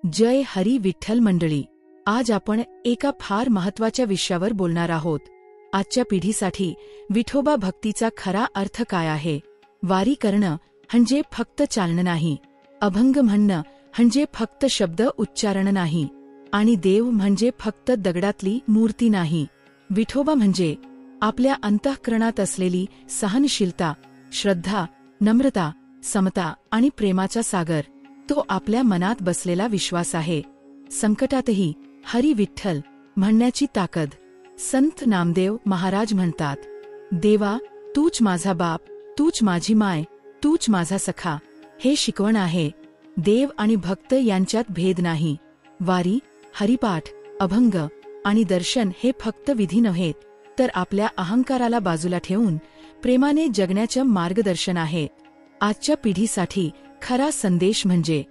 जय हरी विठ्ठल मंडळी. आज आपण एका फार महत्त्वाच्या विषयावर बोलणार आहोत. आजच्या पिढीसाठी विठोबा भक्तीचा खरा अर्थ काय आहे. वारी करणं म्हणजे फक्त चालणं नाही, अभंग म्हणणं म्हणजे फक्त शब्द उच्चारण नाही, आणि देव म्हणजे फक्त दगडातली मूर्ती नाही. विठोबा म्हणजे आपल्या अंतःकरणात असलेली सहनशीलता, श्रद्धा, नम्रता, समता आणि प्रेमाचा सागर. तो आपल्या मनात बसलेला विश्वास आहे. संकटातही हरी विठ्ठल म्हणण्याची ताकद. संत नामदेव महाराज म्हणतात, देवा तूच माझा बाप, तूच माझी माय, तूच माझा सखा. हे शिकवण आहे. देव आणि भक्त यांच्यात भेद नाही. वारी, हरिपाठ, अभंग आणि दर्शन हे फक्त विधी नव्हेत, तर आपल्या अहंकाराला बाजूला ठेवून प्रेमाने जगण्याचं मार्गदर्शन आहे. आजच्या पिढीसाठी खरा संदेश म्हणजे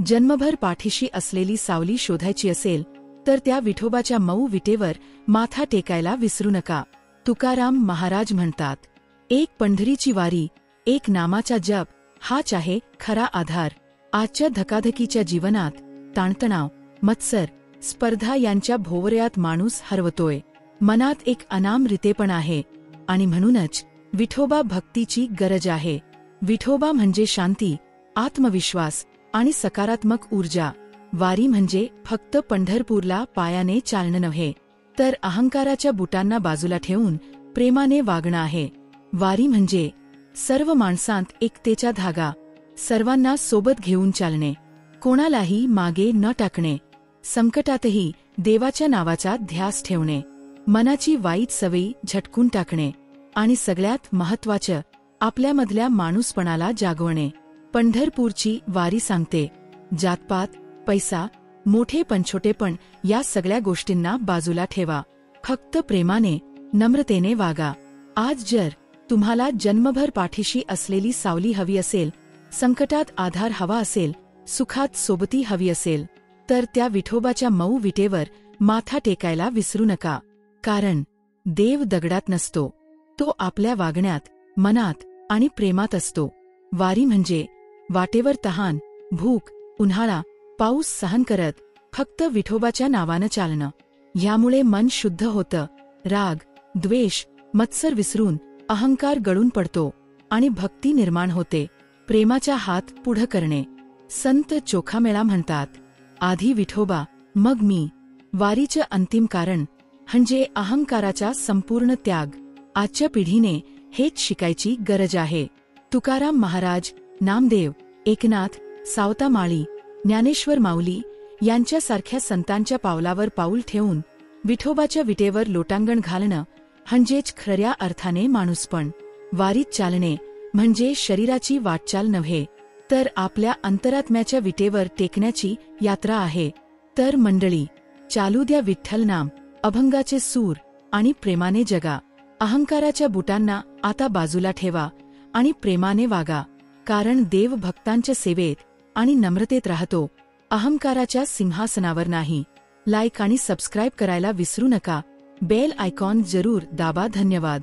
जन्मभर पाठीशी असलेली सावली शोधायची असेल तर त्या विठोबाच्या मऊ विटेवर माथा टेकायला विसरू नका. तुकाराम महाराज म्हणतात, एक पंढरीची वारी, एक नामाचा जप, हाच आहे खरा आधार. आजच्या धकाधकीच्या जीवनात ताणतणाव, मत्सर, स्पर्धा यांच्या भोवऱ्यात माणूस हरवतोय. मनात एक अनामरितेपण आहे, आणि म्हणूनच विठोबा भक्तीची गरज आहे. विठोबा म्हणजे शांती, आत्मविश्वास आणि सकारात्मक ऊर्जा. वारी म्हणजे फक्त पंढरपूरला पायाने चालणं नव्हे, तर अहंकाराच्या बुटांना बाजूला ठेवून प्रेमाने वागणं आहे. वारी म्हणजे सर्व माणसांत एकतेचा धागा, सर्वांना सोबत घेऊन चालणे, कोणालाही मागे न टाकणे, संकटातही देवाच्या नावाचा ध्यास ठेवणे, मनाची वाईट सवयी झटकून टाकणे, आणि सगळ्यात महत्त्वाचं आपल्यामधल्या माणूसपणाला जागवणे. पंढरपूरची वारी सांगते, जातपात, पैसा, मोठे पंछोटेपण या सगळ्या गोष्टींना बाजूला ठेवा. फक्त प्रेमाने, नम्रतेने वागा. आज जर तुम्हाला जन्मभर पाठीशी असलेली सावली हवी असेल, संकटात आधार हवा असेल, सुखात सोबती हवी असेल, तर त्या विठोबाच्या मऊ विटेवर माथा टेकायला विसरू नका. कारण देव दगडात नसतो, तो आपल्या वागण्यात, मनात आणि प्रेमात असतो. वारी म्हणजे वाटेवर तहान, भूक, उन्हाळा, पाऊस सहन करत फक्त विठोबाच्या नावानं चालणं. ह्यामुळे मन शुद्ध होतं, राग, द्वेष, मत्सर विसरून अहंकार गळून पडतो आणि भक्ती निर्माण होते. प्रेमाचा हात पुढं करणे. संत चोखामेळा म्हणतात, आधी विठोबा मग मी. वारीचं अंतिम कारण म्हणजे अहंकाराचा संपूर्ण त्याग. आजच्या पिढीने हेच शिकायची गरज आहे. तुकाराम महाराज, नामदेव, एकनाथ, सावता माळी, ज्ञानेश्वर माऊली यांच्यासारख्या संतांच्या पावलावर पाऊल ठेवून विठोबाच्या विटेवर लोटांगण घालणं म्हणजेच खऱ्या अर्थाने माणूसपण. वारीत चालणे म्हणजे शरीराची वाटचाल नव्हे, तर आपल्या अंतरात्म्याच्या विटेवर टेकण्याची यात्रा आहे. तर मंडळी, चालू द्या विठ्ठल नाम, अभंगाचे सूर, आणि प्रेमाने जगा. अहंकाराच्या बुटांना आता बाजूला ठेवा आणि प्रेमाने वागा. कारण देव भक्तांच्या सेवेत आणि नम्रतेत राहतो, अहंकाराच्या सिंहासनावर नाही. लाईक आणि सबस्क्राईब करायला विसरू नका. बेल आयकॉन जरूर दाबा. धन्यवाद.